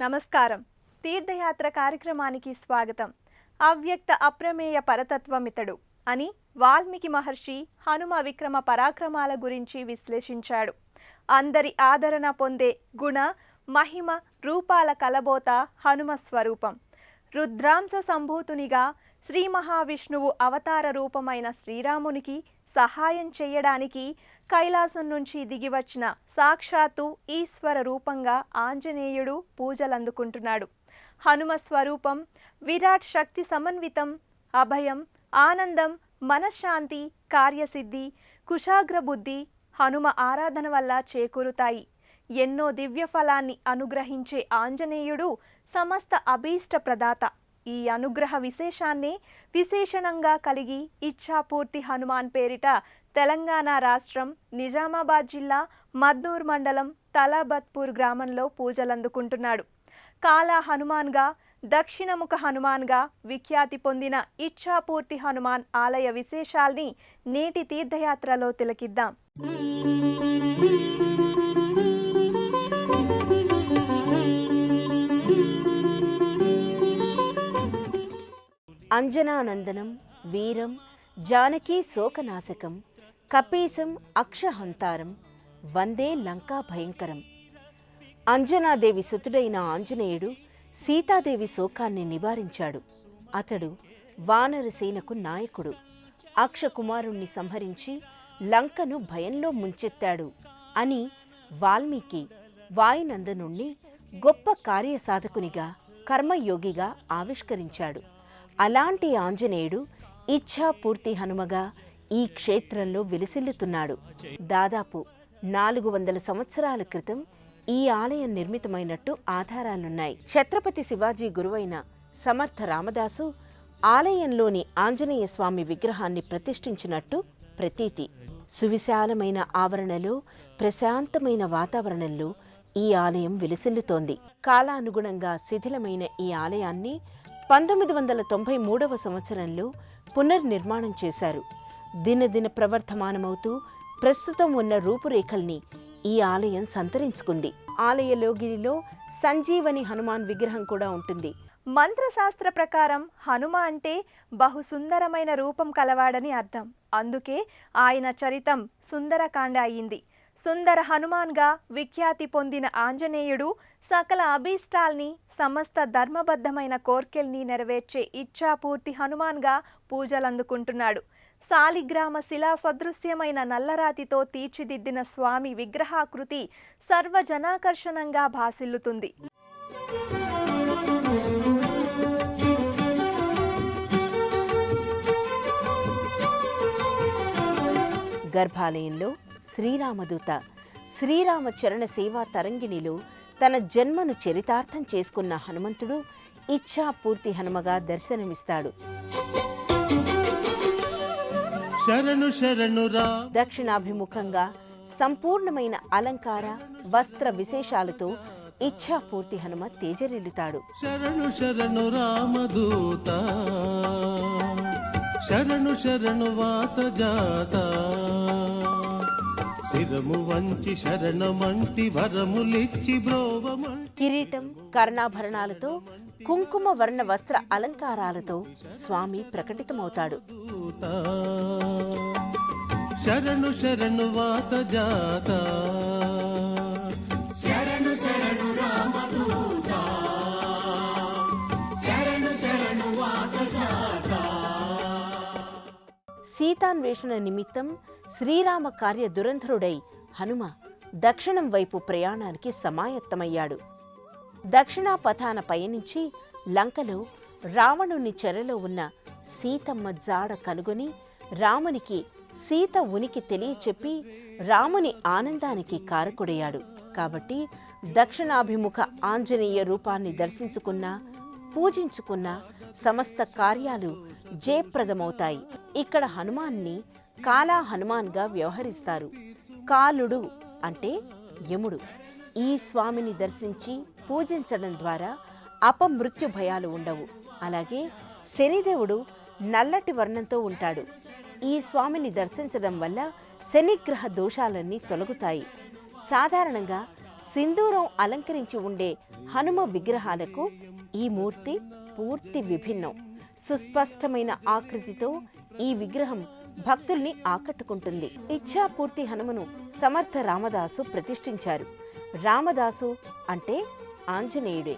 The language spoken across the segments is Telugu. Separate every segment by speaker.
Speaker 1: నమస్కారం. తీర్థయాత్ర కార్యక్రమానికి స్వాగతం. అవ్యక్త అప్రమేయ పరతత్వమితడు అని వాల్మీకి మహర్షి హనుమ విక్రమ పరాక్రమాల గురించి విశ్లేషించాడు. అందరి ఆదరణ పొందే గుణ మహిమ రూపాల కలబోత హనుమ స్వరూపం. రుద్రాంశ సంభూతునిగా శ్రీ మహావిష్ణువు అవతార రూపమైన శ్రీరామునికి సహాయం చేయడానికి కైలాసం నుంచి దిగివచ్చిన సాక్షాత్తు ఈశ్వర రూపంగా ఆంజనేయుడు పూజలందుకుంటున్నాడు. హనుమ స్వరూపం విరాట్ శక్తి సమన్వితం, అభయం, ఆనందం, మనశ్శాంతి, కార్యసిద్ధి, కుశాగ్ర బుద్ధి హనుమ ఆరాధన వల్ల చేకూరుతాయి. ఎన్నో దివ్య ఫలాన్ని అనుగ్రహించే ఆంజనేయుడు సమస్త అభీష్ట ప్రదాత. ఈ అనుగ్రహ విశేషాన్నే విశేషణంగా కలిగి ఇచ్ఛాపూర్తి హనుమాన్ పేరిట తెలంగాణ రాష్ట్రం నిజామాబాద్ జిల్లా మద్నూర్ మండలం తలాబత్పూర్ గ్రామంలో పూజలందుకుంటున్నాడు. కాలా హనుమాన్గా, దక్షిణముఖ హనుమాన్గా విఖ్యాతి పొందిన ఇచ్ఛాపూర్తి హనుమాన్ ఆలయ విశేషాల్ని నేటి తీర్థయాత్రలో తిలకిద్దాం.
Speaker 2: అంజనానందనం వీరం జానకీ శోకనాశకం కపీసం అక్షహంతారం వందే లంకా భయంకరం. అంజనాదేవి సుతుడైన ఆంజనేయుడు సీతాదేవి శోకాన్ని నివారించాడు. అతడు వానరసేనకు నాయకుడు. అక్షకుమారుణ్ణి సంహరించి లంకను భయంలో ముంచెత్తాడు అని వాల్మీకి వాయునందనుణ్ణి గొప్ప కార్యసాధకునిగా కర్మయోగిగా ఆవిష్కరించాడు. అలాంటి ఆంజనేయుడు ఇచ్ఛాపూర్తి హనుమగా ఈ క్షేత్రంలో విలసిల్లుతున్నాడు. దాదాపు 400 సంవత్సరాల క్రితం ఈ ఆలయం నిర్మితమైనట్టు ఆధారాలున్నాయి. ఛత్రపతి శివాజీ గురువైన సమర్థ రామదాసు ఆలయంలోని ఆంజనేయ స్వామి విగ్రహాన్ని ప్రతిష్ఠించినట్టు ప్రతీతి. సువిశాలమైన ఆవరణలో ప్రశాంతమైన వాతావరణంలో ఈ ఆలయం విలసిల్లుతోంది. కాలానుగుణంగా శిథిలమైన ఈ ఆలయాన్ని 1993వ సంవత్సరంలో పునర్నిర్మాణం చేశారు. దినదిన ప్రవర్ధమానమవుతూ ప్రస్తుతం ఉన్న రూపురేఖల్ని ఈ ఆలయం సంతరించుకుంది. ఆలయ లోగిరిలో సంజీవని హనుమాన్ విగ్రహం కూడా ఉంటుంది.
Speaker 1: మంత్రశాస్త్ర ప్రకారం హనుమ అంటే బహుసుందరమైన రూపం కలవాడని అర్థం. అందుకే ఆయన చరితం సుందరకాండ అయింది. సుందర హనుమాన్గా విఖ్యాతి పొందిన ఆంజనేయుడు సకల అభీష్టాల్ని, సమస్త ధర్మబద్ధమైన కోర్కెల్ని నెరవేర్చే ఇచ్ఛాపూర్తి హనుమాన్గా పూజలందుకుంటున్నాడు. శాలిగ్రామ శిలా సదృశ్యమైన నల్లరాతితో తీర్చిదిద్దిన స్వామి విగ్రహాకృతి సర్వజనాకర్షణంగా భాసిల్లుతుంది.
Speaker 2: గర్భాలయంలో శ్రీరామదూత శ్రీరామచరణ సేవా తరంగిణిలో తన జన్మను చరితార్థం చేసుకున్న హనుమంతుడు ఇచ్ఛాపూర్తి హనుమగా దర్శనమిస్తాడు. దక్షిణాభిముఖంగా సంపూర్ణమైన అలంకార వస్త్ర విశేషాలతో ఇచ్ఛాపూర్తి హనుమ తేజరిల్లుతాడు.
Speaker 3: శరణు శరణు రామదూత శరణు శరణు వాత జాత శిరము వంచి శరణమంటి వరములిచ్చి బ్రోవమంటి.
Speaker 2: కిరీటం కర్ణాభరణాలతో కుంకుమ వర్ణ వస్త్ర అలంకారాలతో స్వామి ప్రకటితమవుతాడు.
Speaker 3: శరణు శరణు వాత జాత శరణు శరణు రామదూత శరణు శరణు వాత జాత.
Speaker 2: సీతాన్వేషణ నిమిత్తం శ్రీరామ కార్య దురంధరుడై హనుమ దక్షిణం వైపు ప్రయాణానికి సమాయత్తమయ్యాడు. దక్షిణాపథాన పయనించి లంకలో రావణుని చెరలో ఉన్న సీతమ్మ జాడ కనుగొని రామునికి సీత ఉనికి తెలియచెప్పి రాముని ఆనందానికి కారకుడయ్యాడు. కాబట్టి దక్షిణాభిముఖ ఆంజనేయ రూపాన్ని దర్శించుకున్నా పూజించుకున్నా సమస్త కార్యాలు జయప్రదమవుతాయి. ఇక్కడ హనుమాన్ని కాలా హనుమాన్గా వ్యవహరిస్తారు. కాలుడు అంటే యముడు. ఈ స్వామిని దర్శించి పూజించడం ద్వారా అపమృత్యు భయాలు ఉండవు. అలాగే శనిదేవుడు నల్లటి వర్ణంతో ఉంటాడు. ఈ స్వామిని దర్శించడం వల్ల శనిగ్రహ దోషాలన్నీ తొలగుతాయి. సాధారణంగా సింధూరం అలంకరించి ఉండే హనుమ విగ్రహాలకు ఈ మూర్తి పూర్తి విభిన్నం. సుస్పష్టమైన ఆకృతితో ఈ విగ్రహం భక్తుల్ని ఆకట్టుకుంటుంది. ఇచ్ఛాపూర్తి హనుమను సమర్థ రామదాసు ప్రతిష్ఠించారు. రామదాసు అంటే ఆంజనేయుడే.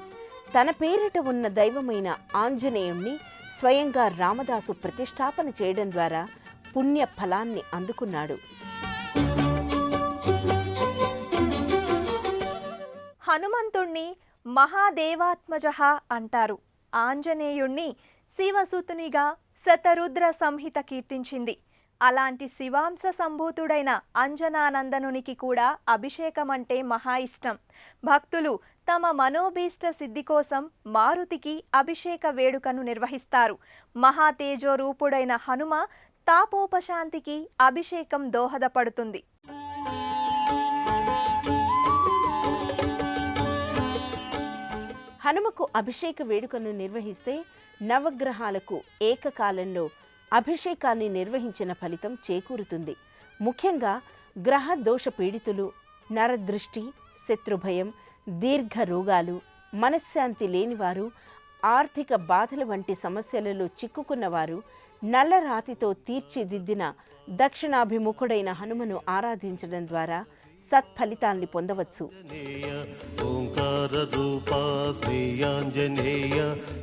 Speaker 2: తన పేరిట ఉన్న దైవమైన ఆంజనేయుణ్ణి స్వయంగా రామదాసు ప్రతిష్టాపన చేయడం ద్వారా పుణ్య ఫలాన్ని అందుకున్నాడు.
Speaker 1: హనుమంతుణ్ణి మహాదేవాత్మజః అంటారు. ఆంజనేయుణ్ణి శివసుతునిగా శతరుద్ర సంహిత కీర్తించింది. అలాంటి శివాంశ సంభూతుడైన అంజనానందనునికి కూడా అభిషేకం అంటే మహా ఇష్టం. భక్తులు తమ మనోభీష్ట సిద్ధి కోసం మారుతికి అభిషేక వేడుకను నిర్వహిస్తారు. మహాతేజో రూపుడైన హనుమ తాపోపశాంతికి అభిషేకం దోహదపడుతుంది.
Speaker 2: హనుమకు అభిషేక వేడుకను నిర్వహిస్తే నవగ్రహాలకు ఏకకాలంలో అభిషేకాన్ని నిర్వహించిన ఫలితం చేకూరుతుంది. ముఖ్యంగా గ్రహ దోష పీడితులు, నరదృష్టి, శత్రుభయం, దీర్ఘ రోగాలు, మనశ్శాంతి లేనివారు, ఆర్థిక బాధల వంటి సమస్యలలో చిక్కుకున్నవారు నల్లరాతితో తీర్చిదిద్దిన దక్షిణాభిముఖుడైన హనుమను ఆరాధించడం ద్వారా సత్ఫలితాల్ని పొందవచ్చు.
Speaker 3: ఓంకార రూపా శ్రీయాంజనేయ,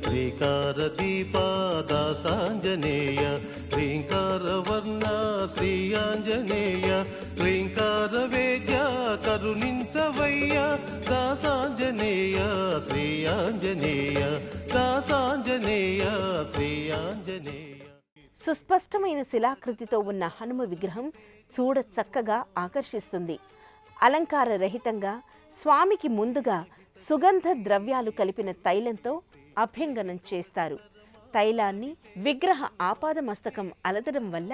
Speaker 3: శ్రీకార దీపా దాసాంజనేయ, శ్రీంకార వర్ణ శ్రీయాంజనేయ, శ్రీంకార వేద్య కరుణించవయ్య, దాసాంజనేయ శ్రీయాంజనేయ, దాసాంజనేయ శ్రీయాంజనేయ.
Speaker 2: సుస్పష్టమైన శిలాకృతితో ఉన్న హనుమ విగ్రహం చూడ చక్కగా ఆకర్షిస్తుంది. అలంకార రహితంగా స్వామికి ముందుగా సుగంధ ద్రవ్యాలు కలిపిన తైలంతో అభ్యంగనం చేస్తారు. తైలాన్ని విగ్రహ ఆపాదమస్తకం అలదడం వల్ల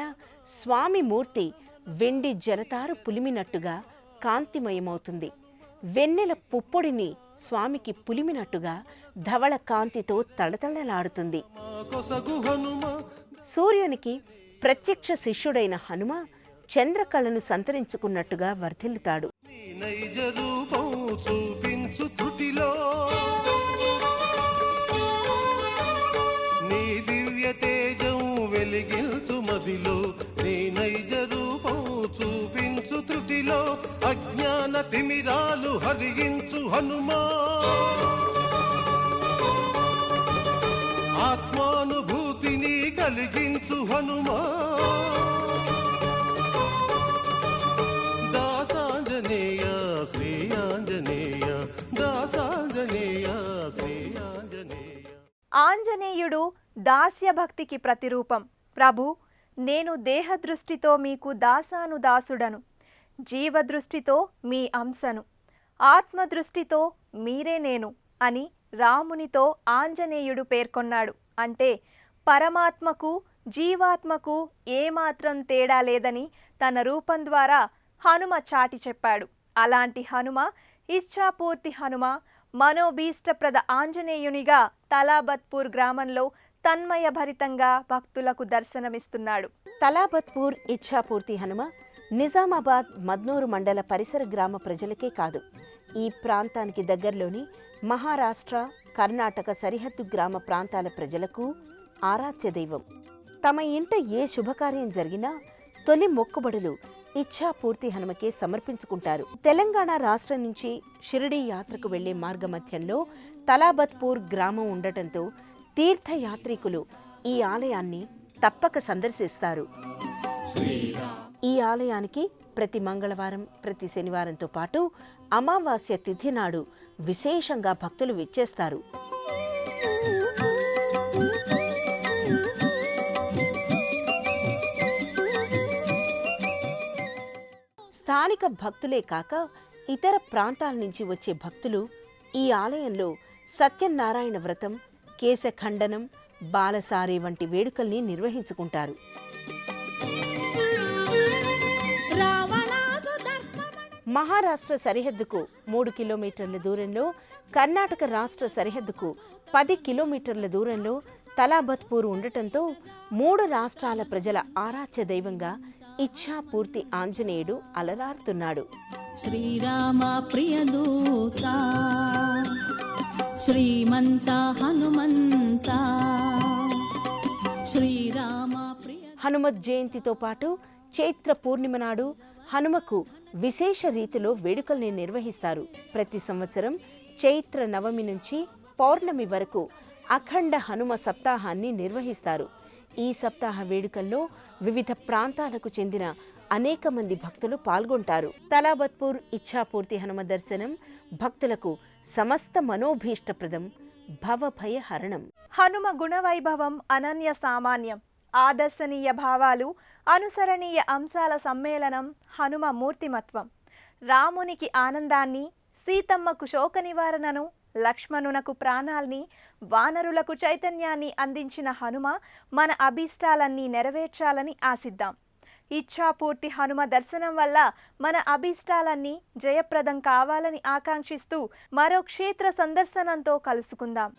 Speaker 2: స్వామి మూర్తి వెండి జలతారు పులిమినట్టుగా కాంతిమయమవుతుంది. వెన్నెల పుప్పొడిని స్వామికి పులిమినట్టుగా ధవళ కాంతితో తళతళలాడుతుంది. సూర్యునికి ప్రత్యక్ష శిష్యుడైన హనుమ చంద్రకళను సంతరించుకున్నట్టుగా వర్ధిల్లుతాడు.
Speaker 3: నైజ రూపం చూపించు త్రుటిలో, నీ దివ్య తేజం వెలిగిల్చు మదిలో, నీ నైజ రూపం చూపించు త్రుటిలో, అజ్ఞాన తిమిరాలు హరించు హనుమా, ఆత్మానుభూతిని కలిగించు హనుమా, దాసాంజనేయ శ్రీయాంజనేయ, దాసాంజనేయ శ్రీయాంజనేయ.
Speaker 1: ఆంజనేయుడు దాస్యభక్తికి ప్రతిరూపం. ప్రభు, నేను దేహదృష్టితో మీకు దాసానుదాసుడను, జీవదృష్టితో మీ అంశను, ఆత్మదృష్టితో మీరే నేను అని రామునితో ఆంజనేయుడు పేర్కొన్నాడు. అంటే పరమాత్మకు జీవాత్మకు ఏమాత్రం తేడా లేదని తన రూపం ద్వారా హనుమ చాటి చెప్పాడు. అలాంటి హనుమ, ఇచ్ఛాపూర్తి హనుమ, మనోభీష్టప్రద ఆంజనేయునిగా తలాబత్పూర్ గ్రామంలో తన్మయభరితంగా భక్తులకు దర్శనమిస్తున్నాడు.
Speaker 2: తలాబత్పూర్ ఇచ్ఛాపూర్తి హనుమ నిజామాబాద్ మద్నూరు మండల పరిసర గ్రామ ప్రజలకే కాదు, ఈ ప్రాంతానికి దగ్గరలోని మహారాష్ట్ర, కర్ణాటక సరిహద్దు గ్రామ ప్రాంతాల ప్రజలకు ఆరాధ్య దైవం. తమ ఇంట ఏ శుభకార్యం జరిగినా తొలి మొక్కుబడులు ఇచ్ఛాపూర్తి హనుమకే సమర్పించుకుంటారు. తెలంగాణ రాష్ట్రం నుంచి షిరిడీ యాత్రకు వెళ్లే మార్గమధ్యంలో తలాబత్పూర్ గ్రామం ఉండటంతో తీర్థయాత్రికులు ఈ ఆలయాన్ని తప్పక సందర్శిస్తారు. ఈ ఆలయానికి ప్రతి మంగళవారం, ప్రతి శనివారంతో పాటు అమావాస్య తిథి నాడు విశేషంగా భక్తులు విచ్చేస్తారు. స్థానిక భక్తులే కాక ఇతర ప్రాంతాల నుంచి వచ్చే భక్తులు ఈ ఆలయంలో సత్యనారాయణ వ్రతం, కేశఖండనం, బాలసారి వంటి వేడుకల్ని నిర్వహించుకుంటారు. మహారాష్ట్ర సరిహద్దుకు 3 కిలోమీటర్ల దూరంలో, కర్ణాటక రాష్ట్ర సరిహద్దుకు 10 కిలోమీటర్ల దూరంలో తలాబత్పూర్ ఉండటంతో 3 రాష్ట్రాల ప్రజల ఆరాధ్య దైవంగా ఇచ్ఛాపూర్తి ఆంజనేయుడు అలరారుతున్నాడు.
Speaker 4: శ్రీరామ ప్రియదూత శ్రీమంత హనుమంత శ్రీరామ ప్రియ
Speaker 2: హనుమత్ జయంతితో పాటు చైత్ర పూర్ణిమ నాడు హనుమకు విశేష రీతిలో వేడుకల్ని నిర్వహిస్తారు. ప్రతి సంవత్సరం చైత్ర నవమి నుంచి పౌర్ణమి వరకు అఖండ హనుమ సప్తాహాన్ని నిర్వహిస్తారు. ఈ సప్తాహ వేడుకల్లో వివిధ ప్రాంతాలకు చెందిన అనేక మంది భక్తులు పాల్గొంటారు. తలాబత్పూర్ ఇచ్ఛాపూర్తి హనుమ దర్శనం భక్తులకు సమస్త మనోభీష్టప్రదం, భవభయ హరణం.
Speaker 1: హనుమ గుణవైభవం అనన్య సామాన్యం. ఆదర్శనీయ భావాలు, అనుసరణీయ అంశాల సమ్మేళనం హనుమ మూర్తిమత్వం. రామునికి ఆనందాన్ని, సీతమ్మకు శోక నివారణను, లక్ష్మణునకు ప్రాణాల్ని, వానరులకు చైతన్యాన్ని అందించిన హనుమ మన అభీష్టాలన్నీ నెరవేర్చాలని ఆశిద్దాం. ఇచ్ఛాపూర్తి హనుమ దర్శనం వల్ల మన అభీష్టాలన్నీ జయప్రదం కావాలని ఆకాంక్షిస్తూ మరో క్షేత్ర సందర్శనంతో కలుసుకుందాం.